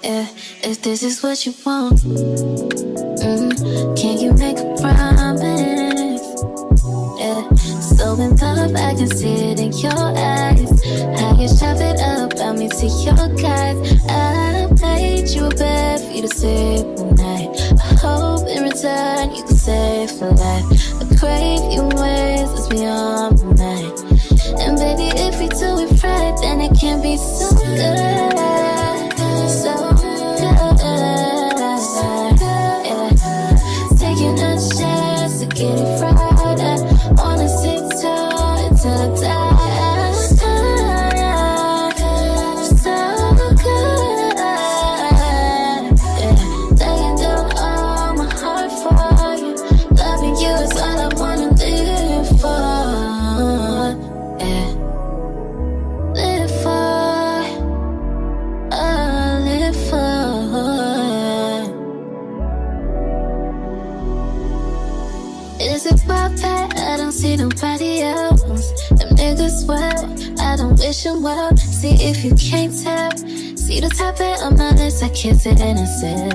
Yeah, if this is what you want, can you make a promise? Yeah, so in love, I can see it in your eyes. How you chop it up about me to your guys. I made you a bed for you to sleep all night. I hope in return you can stay for life. I crave you in ways that's beyond my mind. And baby, if we do it right, then it can be so good. So good, yeah. Taking a chance to get it right. I wanna sit tall until I die. So good, yeah. Laying down all my heart for you. Loving you is all I wanna live for, yeah. Live for, live for. Is it my bad? I don't see nobody else. Them niggas well, I don't wish them well. See if you can't tell. See the top it on my lips, I kiss it and I said,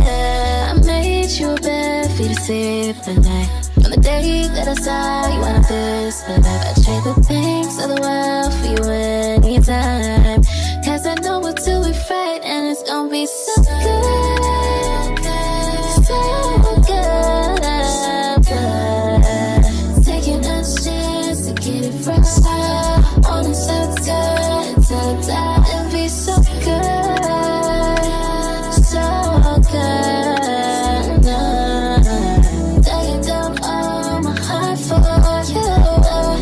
I made you a bed for you to sleep at night. From the day that I saw you on this life, I trade the things of the world for you anytime. Cause I know we'll do it right and it's gonna be so good. So good. Taking a chance to get it right. Wanna so good until I die and be so good. So good. Laying down all my heart for you.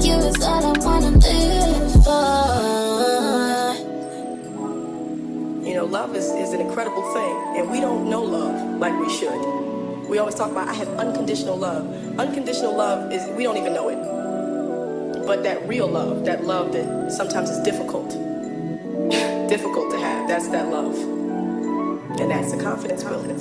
You is all I wanna live for. You know, love is an incredible thing, and we don't know love like we should. We always talk about, I have unconditional love. Unconditional love is, we don't even know it. But that real love that sometimes is difficult to have, that's that love. And that's the confidence building.